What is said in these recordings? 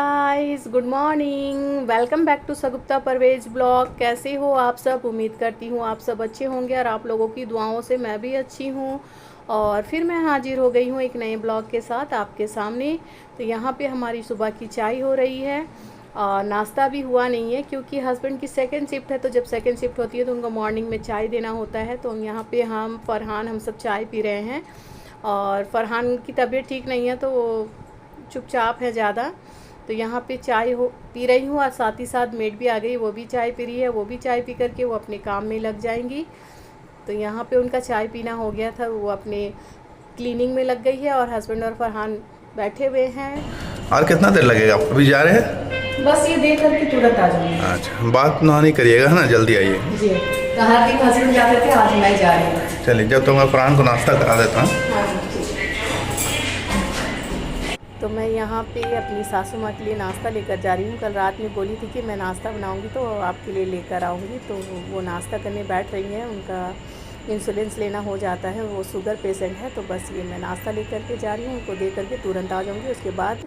Guys, good morning. Welcome back to Sagufta Parvez blog. कैसे हो आप सब? उम्मीद करती हूँ आप सब अच्छे होंगे और आप लोगों की दुआओं से मैं भी अच्छी हूँ। और फिर मैं हाजिर हो गई हूँ एक नए ब्लॉग के साथ आपके सामने। तो यहाँ पे हमारी सुबह की चाय हो रही है और नाश्ता भी हुआ नहीं है क्योंकि हस्बैंड की सेकंड शिफ्ट है। तो जब सेकंड शिफ्ट होती है तो उनको मॉर्निंग में चाय देना होता है। तो यहाँ पे फरहान हम सब चाय पी रहे हैं। और फरहान की तबीयत ठीक नहीं है तो वो चुपचाप है ज़्यादा। तो यहाँ पे चाय हो पी रही हूँ और साथ ही साथ मेड भी आ गई, वो भी चाय पी रही है। वो भी चाय पी करके वो अपने काम में लग जाएंगी। तो यहाँ पे उनका चाय पीना हो गया था, वो अपने क्लीनिंग में लग गई है और हस्बैंड और फरहान बैठे हुए हैं। और कितना देर लगेगा? अभी जा रहे हैं? बस ये देख करके तुरंत आ जाऊँगी। अच्छा, बात ना नहीं करिएगा, है ना? जल्दी आइए जी, कहा कि हस्बैंड जाते थे, आज मैं जा रही हूँ। चलिए, जब तो मैं फरहान को नाश्ता करा देता हूँ। हाँ ठीक। तो मैं यहाँ पे अपनी सासू माँ के लिए नाश्ता लेकर जा रही हूँ। कल रात में बोली थी कि मैं नाश्ता बनाऊँगी तो आपके लिए लेकर आऊँगी। तो वो नाश्ता करने बैठ रही हैं। उनका इंसुलिन लेना हो जाता है, वो शुगर पेशेंट है। तो बस ये मैं नाश्ता लेकर के जा रही हूँ, उनको दे करके तुरंत आ जाऊँगी उसके बाद।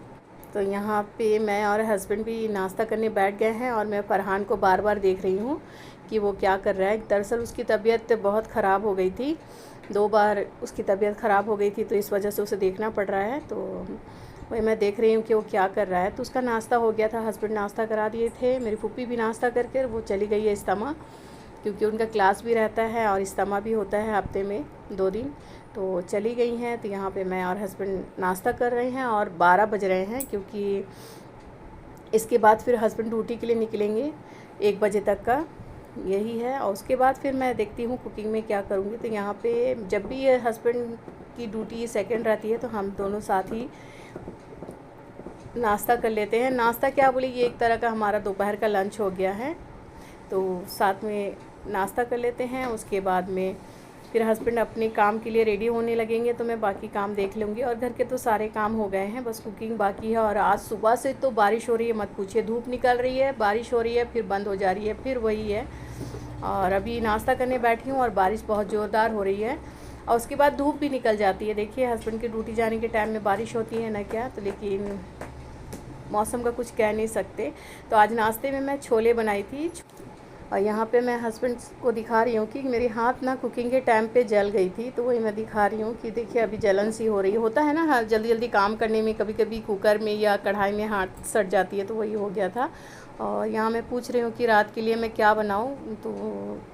तो यहाँ पे मैं और हस्बैंड भी नाश्ता करने बैठ गए हैं और मैं फरहान को बार बार देख रही हूँ कि वो क्या कर रहा है। दरअसल उसकी तबीयत बहुत ख़राब हो गई थी, 2 बार उसकी तबीयत ख़राब हो गई थी, तो इस वजह से उसे देखना पड़ रहा है। तो वही मैं देख रही हूँ कि वो क्या कर रहा है। तो उसका नाश्ता हो गया था, हस्बैंड नाश्ता करा दिए थे। मेरी फूफी भी नाश्ता करके वो चली गई है इस्तेमा, क्योंकि उनका क्लास भी रहता है और इस्तेमा भी होता है हफ्ते में 2 दिन। तो चली गई हैं। तो यहाँ पे मैं और हस्बैंड नाश्ता कर रहे हैं और 12 बज रहे हैं, क्योंकि इसके बाद फिर हस्बैंड ड्यूटी के लिए निकलेंगे 1 बजे तक का, यही है। और उसके बाद फिर मैं देखती हूँ कुकिंग में क्या करूँगी। तो यहाँ पे जब भी ये हस्बैंड की ड्यूटी सेकंड रहती है तो हम दोनों साथ ही नाश्ता कर लेते हैं। नाश्ता क्या बोले, ये एक तरह का हमारा दोपहर का लंच हो गया है। तो साथ में नाश्ता कर लेते हैं। उसके बाद में फिर हस्बैंड अपने काम के लिए रेडी होने लगेंगे तो मैं बाकी काम देख लूँगी। और घर के तो सारे काम हो गए हैं, बस कुकिंग बाकी है। और आज सुबह से तो बारिश हो रही है, मत पूछिए। धूप निकल रही है, बारिश हो रही है, फिर बंद हो जा रही है, फिर वही है। और अभी नाश्ता करने बैठी हूँ और बारिश बहुत ज़ोरदार हो रही है और उसके बाद धूप भी निकल जाती है। देखिए, हस्बैंड की ड्यूटी जाने के टाइम में बारिश होती है ना क्या, तो लेकिन मौसम का कुछ कह नहीं सकते। तो आज नाश्ते में मैं छोले बनाई थी और यहाँ पे मैं हस्बैंड को दिखा रही हूँ कि मेरे हाथ ना कुकिंग के टाइम पे जल गई थी। तो वही मैं दिखा रही हूँ कि देखिए अभी जलन सी हो रही होता है ना, जल्दी जल्दी काम करने में कभी कभी कुकर में या कढ़ाई में हाथ सट जाती है, तो वही हो गया था। और यहाँ मैं पूछ रही हूँ कि रात के लिए मैं क्या बनाऊँ। तो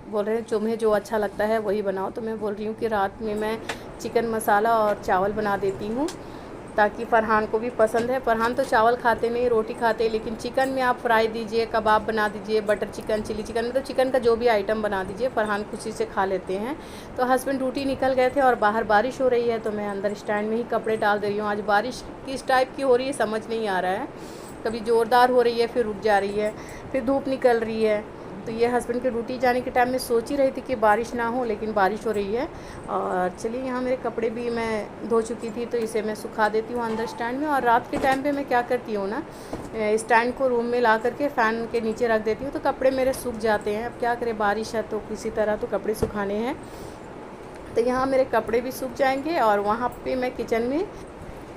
बोल रहे हैं तुम्हें जो अच्छा लगता है वही बनाओ। तो मैं बोल रही हूँ कि रात में मैं चिकन मसाला और चावल बना देती हूँ, ताकि फरहान को भी पसंद है। फरहान तो चावल खाते नहीं, रोटी खाते, लेकिन चिकन में आप फ्राई दीजिए, कबाब बना दीजिए, बटर चिकन, चिली चिकन, मतलब चिकन का जो भी आइटम बना दीजिए, फरहान खुशी से खा लेते हैं। तो हस्बैंड ड्यूटी निकल गए थे और बाहर बारिश हो रही है, तो मैं अंदर स्टैंड में ही कपड़े डाल दे रही हूँ। आज बारिश किस टाइप की हो रही है समझ नहीं आ रहा है, कभी ज़ोरदार हो रही है, फिर रुक जा रही है, फिर धूप निकल रही है। तो ये हस्बैंड के ड्यूटी जाने के टाइम में सोच ही रही थी कि बारिश ना हो, लेकिन बारिश हो रही है। और चलिए, यहाँ मेरे कपड़े भी मैं धो चुकी थी तो इसे मैं सुखा देती हूँ अंदर स्टैंड में। और रात के टाइम पे मैं क्या करती हूँ ना, स्टैंड को रूम में ला करके फ़ैन के नीचे रख देती हूँ, तो कपड़े मेरे सूख जाते हैं। अब क्या करें, बारिश है तो किसी तरह तो कपड़े सुखाने हैं। तो यहाँ मेरे कपड़े भी सूख जाएंगे और वहाँ पर मैं किचन में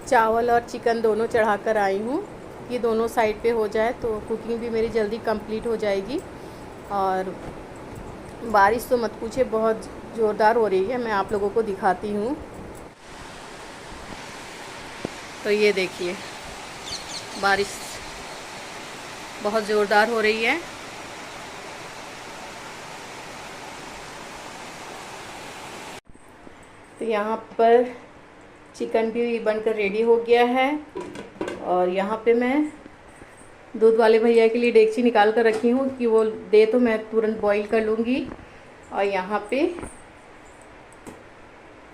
चावल और चिकन दोनों चढ़ा कर आई हूँ। ये दोनों साइड पे हो जाए तो कुकिंग भी मेरी जल्दी कंप्लीट हो जाएगी। और बारिश तो मत पूछिए, बहुत ज़ोरदार हो रही है। मैं आप लोगों को दिखाती हूँ। तो ये देखिए, बारिश बहुत ज़ोरदार हो रही है। तो यहाँ पर चिकन भी बनकर रेडी हो गया है और यहाँ पे मैं दूध वाले भैया के लिए डेगची निकाल कर रखी हूँ कि वो दे तो मैं तुरंत बॉईल कर लूँगी। और यहाँ पे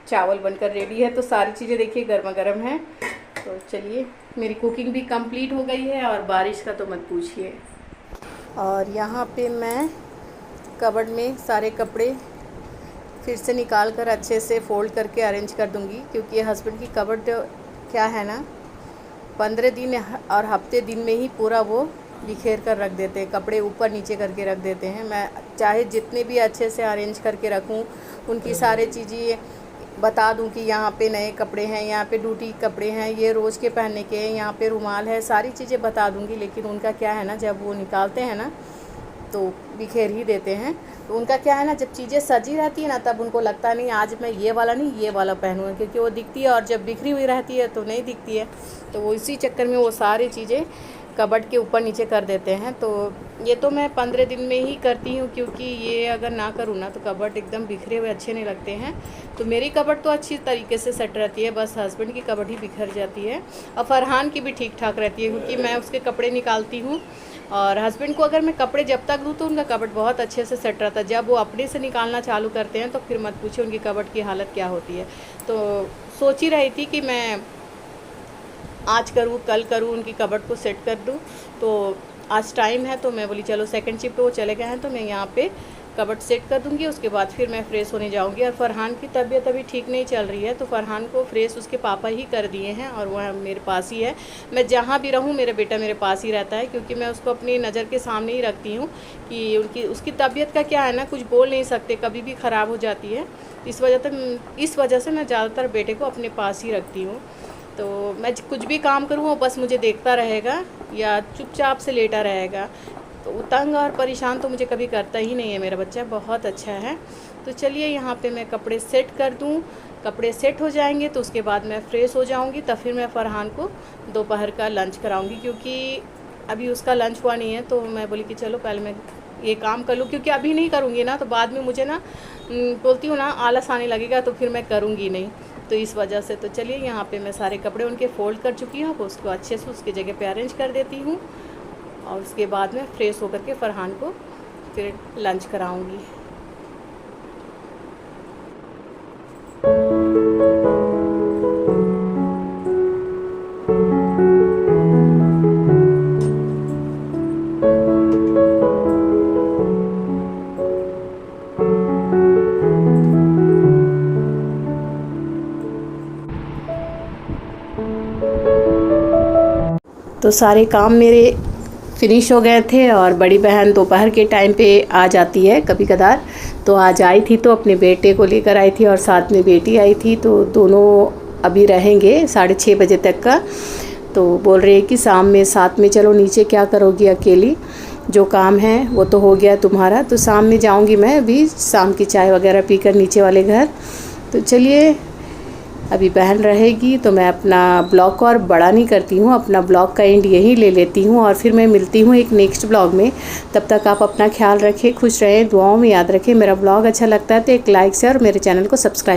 चावल बनकर रेडी है। तो सारी चीज़ें देखिए गर्मा गर्म है। तो चलिए, मेरी कुकिंग भी कंप्लीट हो गई है और बारिश का तो मत पूछिए। और यहाँ पे मैं कबर्ड में सारे कपड़े फिर से निकाल कर अच्छे से फ़ोल्ड करके अरेंज कर दूँगी, क्योंकि हस्बैंड की कबर्ड क्या है ना, 15 दिन और हफ्ते दिन में ही पूरा वो बिखेर कर रख देते हैं, कपड़े ऊपर नीचे करके रख देते हैं। मैं चाहे जितने भी अच्छे से अरेंज करके रखूं, उनकी सारी चीज़ें बता दूं कि यहाँ पे नए कपड़े हैं, यहाँ पे ड्यूटी कपड़े हैं, ये रोज़ के पहनने के हैं, यहाँ पे रुमाल है, सारी चीज़ें बता दूंगी। लेकिन उनका क्या है ना, जब वो निकालते हैं ना तो बिखेर ही देते हैं। तो उनका क्या है ना, जब चीज़ें सजी रहती है ना तब उनको लगता नहीं आज मैं ये वाला नहीं ये वाला पहनूँगा, क्योंकि वो दिखती है, और जब बिखरी हुई रहती है तो नहीं दिखती है। तो वो इसी चक्कर में वो सारी चीज़ें कबर्ड के ऊपर नीचे कर देते हैं। तो ये तो मैं 15 दिन में ही करती हूँ, क्योंकि ये अगर ना करूँ ना तो कबर्ड एकदम बिखरे हुए अच्छे नहीं लगते हैं। तो मेरी कबर्ड तो अच्छी तरीके से सेट रहती है, बस हस्बैंड की कबर्ड ही बिखर जाती है। और फरहान की भी ठीक ठाक रहती है, क्योंकि मैं उसके कपड़े निकालती हूँ। और हस्बैंड को अगर मैं कपड़े जब तक दूँ तो उनका कबर्ड बहुत अच्छे से सेट रहता है। जब वो अपने से निकालना चालू करते हैं तो फिर मत पूछिए उनकी कबर्ड की हालत क्या होती है। तो सोच ही रही थी कि मैं आज करूँ कल करूँ, उनकी कबर्ड को सेट कर दूँ। तो आज टाइम है तो मैं बोली चलो सेकंड शिफ्ट वो चले गए हैं तो मैं यहाँ पे कबर्ड सेट कर दूँगी, उसके बाद फिर मैं फ़्रेश होने जाऊँगी। और फरहान की तबीयत अभी ठीक नहीं चल रही है, तो फरहान को फ़्रेश उसके पापा ही कर दिए हैं, और वह मेरे पास ही है। मैं जहाँ भी रहूँ मेरा बेटा मेरे पास ही रहता है, क्योंकि मैं उसको अपनी नज़र के सामने ही रखती हूँ कि उसकी तबीयत का क्या है ना, कुछ बोल नहीं सकते, कभी भी ख़राब हो जाती है। इस वजह से मैं ज़्यादातर बेटे को अपने पास ही रखती हूँ। तो मैं कुछ भी काम करूँ वो बस मुझे देखता रहेगा या चुपचाप से लेटा रहेगा। तो तंग और परेशान तो मुझे कभी करता ही नहीं है, मेरा बच्चा बहुत अच्छा है। तो चलिए यहाँ पे मैं कपड़े सेट कर दूँ, कपड़े सेट हो जाएंगे तो उसके बाद मैं फ़्रेश हो जाऊँगी। तब फिर मैं फरहान को दोपहर का लंच कराऊँगी, क्योंकि अभी उसका लंच हुआ नहीं है। तो मैं बोली कि चलो पहले मैं ये काम कर लूँ, क्योंकि अभी नहीं करूँगी ना तो बाद में मुझे ना बोलती हूँ ना आलस आने लगेगा, तो फिर मैं करूँगी नहीं। तो इस वजह से तो चलिए यहाँ पे मैं सारे कपड़े उनके फ़ोल्ड कर चुकी हूँ, उसको अच्छे से उसकी जगह पे अरेंज कर देती हूँ। और उसके बाद में फ़्रेश होकर के फरहान को फिर लंच कराऊँगी। तो सारे काम मेरे फिनिश हो गए थे, और बड़ी बहन दोपहर के टाइम पे आ जाती है कभी कदार। तो आज आई थी तो अपने बेटे को लेकर आई थी, और साथ में बेटी आई थी। तो दोनों अभी रहेंगे 6:30 बजे तक का। तो बोल रहे हैं कि शाम में साथ में चलो, नीचे क्या करोगी अकेली, जो काम है वो तो हो गया तुम्हारा। तो शाम में जाऊंगी मैं, अभी शाम की चाय वगैरह पीकर नीचे वाले घर। तो चलिए अभी बहन रहेगी तो मैं अपना ब्लॉग को और बड़ा नहीं करती हूँ, अपना ब्लॉग का एंड यही ले लेती हूँ, और फिर मैं मिलती हूँ एक नेक्स्ट ब्लॉग में। तब तक आप अपना ख्याल रखें, खुश रहें, दुआओं में याद रखें। मेरा ब्लॉग अच्छा लगता है तो एक लाइक से और मेरे चैनल को सब्सक्राइब